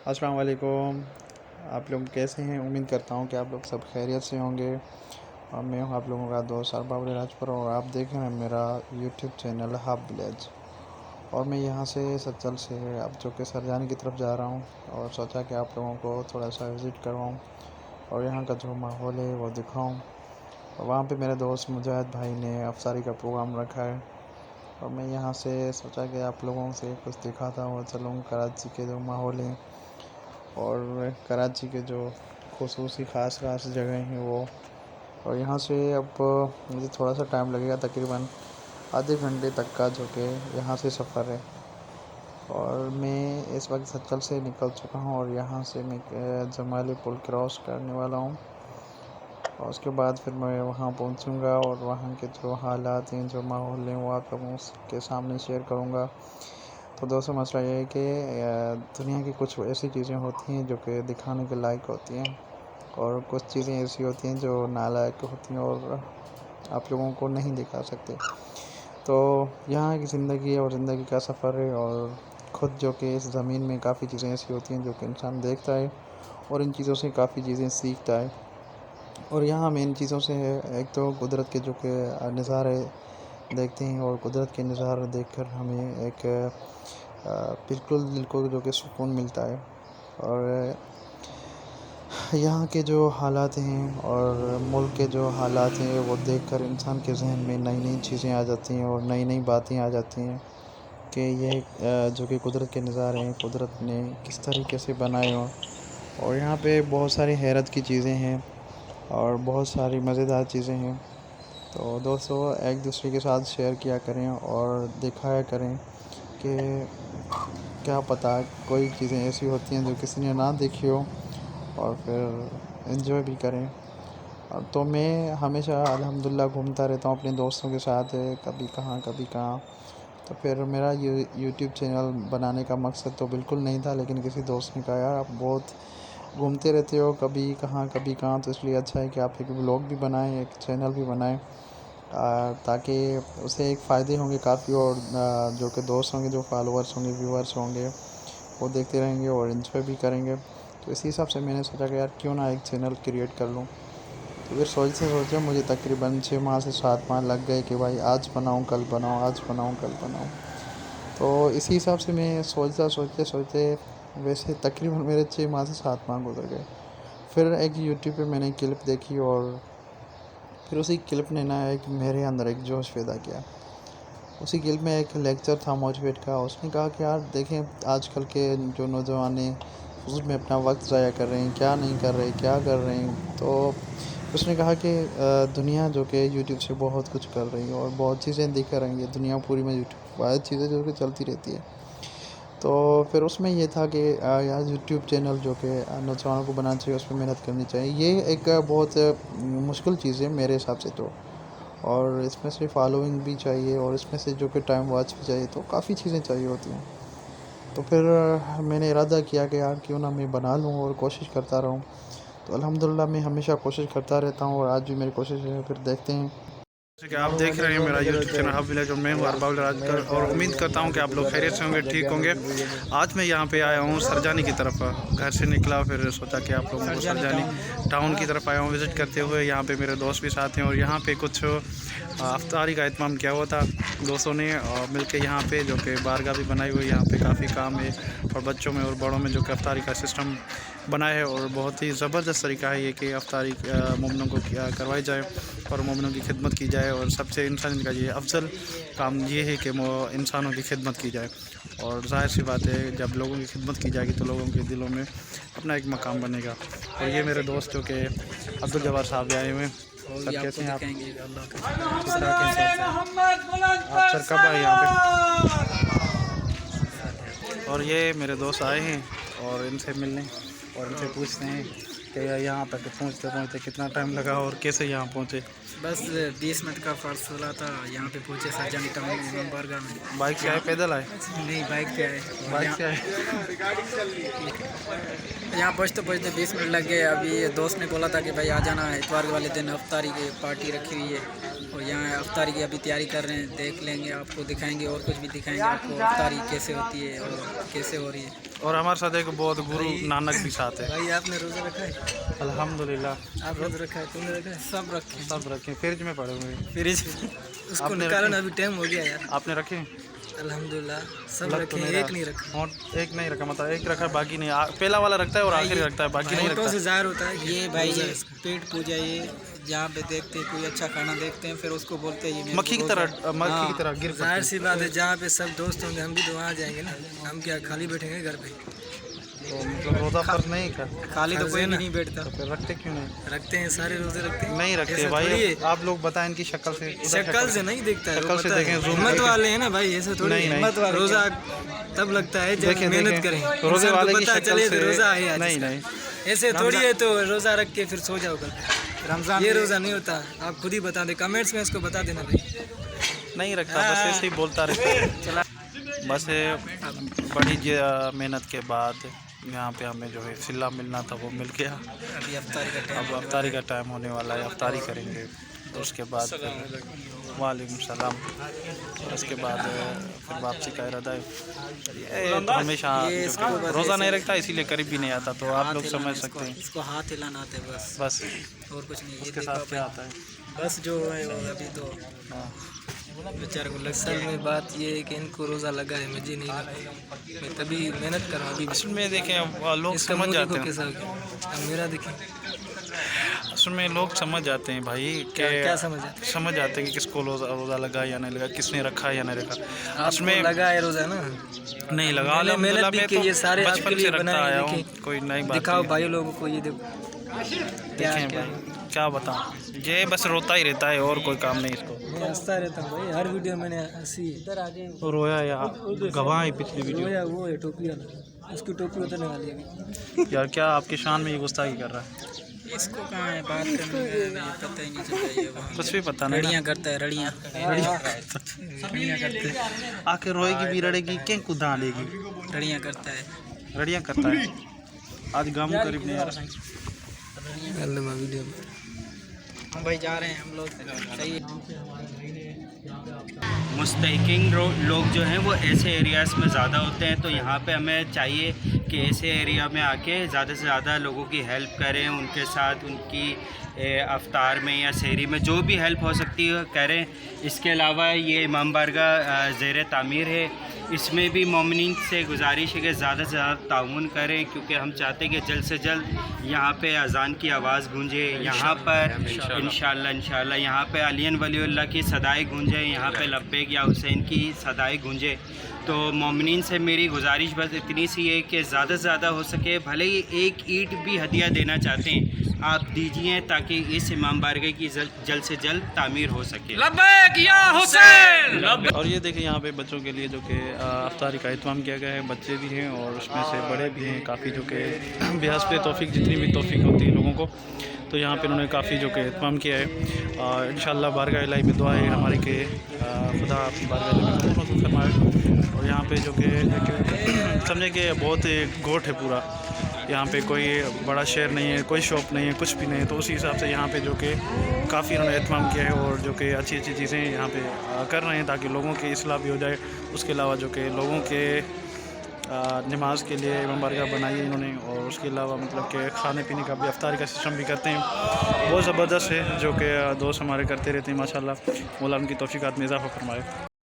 अस्सलाम वालेकुम। आप लोग कैसे हैं? उम्मीद करता हूँ कि आप लोग सब खैरियत से होंगे। और मैं हूँ आप लोगों का दोस्त अरबाब राजपुर और आप देख रहे हैं मेरा यूट्यूब चैनल हब विलेज। और मैं यहाँ से सच्चल से अब जो कि सरजानी की तरफ जा रहा हूँ और सोचा कि आप लोगों को थोड़ा सा विज़िट करवाऊँ और यहाँ का जो माहौल है वो दिखाऊँ। और वहाँ पे मेरे दोस्त मुजाहिद भाई ने अफ्तारी का प्रोग्राम रखा है और मैं यहाँ से सोचा कि आप लोगों से कुछ दिखाता हूँ। चलूँ कराची के जो माहौल है और कराची के जो ख़ुसूसी ख़ास जगह हैं वो। और यहाँ से अब मुझे थोड़ा सा टाइम लगेगा, तकरीबन आधे घंटे तक का जो कि यहाँ से सफ़र है। और मैं इस वक्त सच्चल से निकल चुका हूँ और यहाँ से मैं जमाली पुल क्रॉस करने वाला हूँ और उसके बाद फिर मैं वहाँ पहुँचूँगा और वहाँ के जो हालात हैं, जो माहौल हैं, वो आप लोगों के सामने शेयर करूँगा। तो दोस्तों, मसला ये है कि दुनिया की कुछ ऐसी चीज़ें होती हैं जो कि दिखाने के लायक होती हैं और कुछ चीज़ें ऐसी होती हैं जो नालायक होती हैं और आप लोगों को नहीं दिखा सकते। तो यहाँ की ज़िंदगी और ज़िंदगी का सफ़र है और ख़ुद जो कि इस ज़मीन में काफ़ी चीज़ें ऐसी होती हैं जो कि इंसान देखता है और इन चीज़ों से काफ़ी चीज़ें सीखता है। और यहाँ हम इन चीज़ों से एक तो कुदरत के जो कि नज़ारे देखते हैं और कुदरत के नज़ारे देखकर हमें एक बिल्कुल दिल को जो कि सुकून मिलता है। और यहाँ के जो हालात हैं और मुल्क के जो हालात हैं वो देखकर इंसान के ज़हन में नई नई चीज़ें आ जाती हैं और नई नई बातें आ जाती हैं कि ये जो कि कुदरत के नज़ारे हैं, कुदरत ने किस तरीके से बनाए हों। और यहाँ पे बहुत सारी हैरत की चीज़ें हैं और बहुत सारी मज़ेदार चीज़ें हैं। तो दोस्तों, एक दूसरे के साथ शेयर किया करें और दिखाया करें कि क्या पता कोई चीज़ें ऐसी होती हैं जो किसी ने ना देखी हो और फिर एंजॉय भी करें। और तो मैं हमेशा अल्हम्दुलिल्लाह घूमता रहता हूँ अपने दोस्तों के साथ, कभी कहाँ कभी कहाँ। तो फिर मेरा यूट्यूब चैनल बनाने का मकसद तो बिल्कुल नहीं था, लेकिन किसी दोस्त ने कहा यार आप बहुत घूमते रहते हो कभी कहाँ, तो इसलिए अच्छा है कि आप एक व्लॉग भी बनाएं, एक चैनल भी बनाएं, ताकि उसे एक फ़ायदे होंगे काफ़ी। और जो कि दोस्त होंगे, जो फॉलोअर्स होंगे, व्यूअर्स होंगे, वो देखते रहेंगे और एंजॉय भी करेंगे। तो इसी हिसाब से मैंने सोचा कि यार क्यों ना एक चैनल क्रिएट कर लूँ। तो फिर सोचे मुझे तकरीबन 6 माह से 7 माह लग गए कि भाई आज बनाऊँ कल बनाऊँ, आज बनाऊँ कल बनाऊँ। तो इसी हिसाब से मैं सोचते वैसे तकरीबन मेरे 6 माह से 7 माह गुजर गए। फिर एक यूट्यूब पे मैंने क्लिप देखी और फिर उसी क्लिप ने ना एक मेरे अंदर एक जोश पैदा किया। उसी क्लिप में एक लेक्चर था मोटिवेट का। उसने कहा कि यार देखें आजकल के जो नौजवान हैं फजूल में अपना वक्त ज़ाया कर रहे हैं, क्या नहीं कर रहे, क्या कर रहे हैं। तो उसने कहा कि दुनिया जो कि यूट्यूब से बहुत कुछ कर रही है और बहुत चीज़ें दिख रही है दुनिया पूरी में, यूट्यूब बहुत चीज़ें जो कि चलती रहती है। तो फिर उसमें ये था कि यार यूट्यूब चैनल जो कि नौजवानों को बनाना चाहिए, उस पर मेहनत करनी चाहिए। ये एक बहुत मुश्किल चीज़ है मेरे हिसाब से तो। और इसमें से फॉलोइंग भी चाहिए और इसमें से जो कि टाइम वॉच भी चाहिए, तो काफ़ी चीज़ें चाहिए होती हैं। तो फिर मैंने इरादा किया कि यार क्यों ना मैं बना लूँ और कोशिश करता रहूँ। तो अल्हम्दुलिल्लाह मैं हमेशा कोशिश करता रहता हूँ और आज भी मेरी कोशिश है। फिर देखते हैं। जैसे कि आप देख रहे हैं मेरा यूट्यूब चैनल हब विलेज और मैं हूँ अरबाब राजकर और उम्मीद करता हूँ कि आप लोग खैरियत से होंगे, ठीक होंगे। आज मैं यहाँ पे आया हूँ सरजानी की तरफ। घर से निकला, फिर सोचा कि आप लोगों को सरजानी टाउन की तरफ आया हूँ विज़िट करते हुए। यहाँ पे मेरे दोस्त भी साथ हैं और यहाँ पे कुछ अफ्तारी का इत्माम किया हुआ था दोस्तों ने मिलकर। यहाँ पे जो कि बारगाह भी बनाई हुई है, यहाँ पे काफ़ी काम है और बच्चों में और बड़ों में जो कि अफ्तारी का सिस्टम बना है और बहुत ही ज़बरदस्त तरीका है ये कि अफ्तारी मोमिनों को करवाई जाए और मोमिनों की खिदमत की जाए। और सबसे इंसान का ये अफजल काम ये है कि वो इंसानों की खिदमत की जाए। और ज़ाहिर सी बात है जब लोगों की खिदमत की जाएगी तो लोगों के दिलों में अपना एक मकाम बनेगा। और ये मेरे दोस्त जो कि अब्दुल जब्बार साहब भी आए हुए हैं। सर कैसे हैं आप? आप सर कब आए यहाँ पे? और ये मेरे दोस्त आए हैं और इनसे मिलने और इनसे पूछते हैं कि यहाँ तक पहुँचते पहुँचते कितना टाइम लगा और कैसे यहाँ पहुँचे। बस 20 मिनट का फासला था, यहाँ पे पहुँचे सरजानी टाउन इमाम बारगाह में। बाइक से आए, पैदल आए? नहीं, बाइक पे आए। बाइक से आए। यहाँ पहुँचते पहुँचते 20 मिनट लग गए। अभी दोस्त ने बोला था कि भाई आ जाना, इतवार वाले दिन अफ्तारी की पार्टी रखी हुई है और यहाँ अफ्तारी की अभी तैयारी कर रहे हैं, देख लेंगे, आपको दिखाएंगे और कुछ भी दिखाएंगे आपको अफ्तारी कैसे होती है और कैसे हो रही है। और हमारे साथ एक बहुत गुरु नानक भी साथ है। भाई आपने रोज़ा रखा है? अल्हम्दुलिल्लाह। आप रोज़ा रखा है, तुमने रखा है? सब रखे फ्रिज में पड़े हुए। फ्रिज उसको निकालना अभी टाइम हो गया यार। आपने रखे? अल्हम्दुलिल्लाह सब रखे हैं, एक नहीं रखा। और एक नहीं रखा, मतलब एक रखा बाकी नहीं। पहला वाला रखता है और आखिरी रखता है, बाकी नहीं रखता। से ज़ाहिर होता है ये भाई ये पेट पूजा, ये जहाँ पे देखते हैं कोई अच्छा खाना देखते हैं फिर उसको बोलते हैं ये मक्खी की तरह गिर। जाहिर सी बात है, जहाँ पे सब दोस्त होंगे हम भी तो वहाँ जाएंगे ना, हम क्या खाली बैठेंगे घर पे? तो मतलब रोज़ा पर नहीं कर खाली तो कोई भी नहीं बैठता। तो फिर रखते क्यों नहीं? रखते हैं, सारे रोजे रखते हैं। नहीं रखते भाई, आप लोग बताएं इनकी शक्ल से। शक्ल से नहीं दिखता है, शक्ल से देखें, हिम्मत वाले हैं ना भाई, ऐसे थोड़ी हिम्मत वाले। रोजा तब लगता है जब मेहनत करें, रोजे वाले की पता शक्ल चले से रोजा है। नहीं ऐसे थोड़ी है तो रोजा रख के फिर सो जाओ कल। रमजान ये रोजा नहीं होता, आप खुद ही बता दें, कमेंट्स में इसको बता देना भाई। नहीं रखता, बस ऐसे ही बोलता रहता है। बस बड़ी मेहनत के बाद यहाँ पे हमें जो है सिल्ला मिलना था वो मिल गया। अभी अफ्तारी का टाइम, अब अफ्तारी का टाइम होने वाला है, अफ्तारी करेंगे। तो उसके बाद वालेकुम सलाम। और उसके बाद फिर वापसी का इरादा है। ये तो हमेशा रोज़ा नहीं रखता इसीलिए करीब भी नहीं आता, तो आप लोग समझ सकते हैं। इसको हाथ हिलाना आता है बस और कुछ नहीं। इसके साथ क्या आता है? बस जो है वो अभी तो बेचारे को असल में बात ये है कि इनको रोज़ा लगा है, मुझे नहीं लगा। मैं तभी मेहनत कर रहा हूँ। अभी असल में देखें लोग समझ जाते हैं। अब मेरा देखें, असल में लोग समझ जाते हैं भाई कि क्या समझ जाते हैं कि किसको रोज़ा लगा या नहीं लगा, किसने रखा या नहीं रखा। असल में लगा है रोज़ा ना, नहीं लगा। मेहनत भी की, ये सारे बचपन से रखता आया हूँ, कोई नई बात दिखाओ भाई लोगों को। ये देखो क्या बताऊँ, ये बस रोता ही रहता है और कोई काम नहीं इसको। मैं हंसता रहता हूँ भाई, हर वीडियो मैंने हंसी रोया या गवाह है पिछली वीडियो। रोया वो है टोपी वाला, उसकी टोपी उतरने वाली है। यार क्या आपकी शान में ये गुस्ताखी कर रहा है? इसको कहाँ है बात करने में, पता ही नहीं चलता। ये कुछ भी पता नहीं। रड़ियाँ करता है, रड़ियाँ करते हैं। आके रोएगी भी रड़ेगी, क्या कुदा लेगी? रड़ियाँ करता है, रड़ियाँ करता है। आज गामू करीब नहीं आ रहा वीडियो में। हम भाई जा रहे हैं हम लोग, सही है। मुस्तहिकीन लोग जो हैं वो ऐसे एरियाज़ में ज़्यादा होते हैं, तो यहाँ पे हमें चाहिए कि ऐसे एरिया में आके ज़्यादा से ज़्यादा लोगों की हेल्प करें, उनके साथ उनकी अफ्तार में या सहरी में जो भी हेल्प हो सकती है करें। इसके अलावा ये इमाम बारगाह ज़ेर तामीर है, इसमें भी मोमिनीन से गुजारिश है कि ज़्यादा से ज़्यादा ताउन करें, क्योंकि हम चाहते हैं कि जल्द से जल्द यहाँ पे अज़ान की आवाज़ गूंजे, यहाँ पर इंशाअल्लाह यहाँ पे अलियन वलीउल्लाह की सदाएँ गूंजे, यहाँ पे लब्बैक या हुसैन की सदाएँ गूंजे। तो मोमिनीन से मेरी गुजारिश बस इतनी सी है कि ज़्यादा से ज़्यादा हो सके, भले ही एक ईंट भी हदिया देना चाहते हैं आप दीजिए, ताकि इस इमाम बारगाह की जल्द से जल्द तामीर हो सके। लब्बैक या हुसैन। और ये देखिए यहाँ पे बच्चों के लिए जो कि अफ्तारी का एहतमाम किया गया है। बच्चे भी हैं और उसमें से बड़े भी हैं काफ़ी, जो कि बेहस्ब तौफीक जितनी भी तौफीक होती है लोगों को, तो यहाँ पे उन्होंने काफ़ी जो कि एहतमाम किया है। इंशाअल्लाह बारगाह इलाही में दुआ है हमारी कि खुदा आपकी बारगाह में फरमाए। और यहाँ पे जो कि समझे कि बहुत गोट है पूरा, यहाँ पे कोई बड़ा शहर नहीं है, कोई शॉप नहीं है, कुछ भी नहीं है। तो उसी हिसाब से यहाँ पे जो कि काफ़ी उन्होंने एहतमाम किया है और जो कि अच्छी अच्छी चीज़ें यहाँ पे कर रहे हैं ताकि लोगों की इस्लाह भी हो जाए। उसके अलावा जो कि लोगों के नमाज के लिए इमाम बारगाह बनाई है इन्होंने, और उसके अलावा मतलब कि खाने पीने का भी अफ्तारी का सिस्टम भी करते हैं। बहुत ज़बरदस्त है जो कि दोस्त हमारे करते रहते हैं माशाल्लाह। मौला उनकी तौफीकात में इजाफ़ा फरमाए।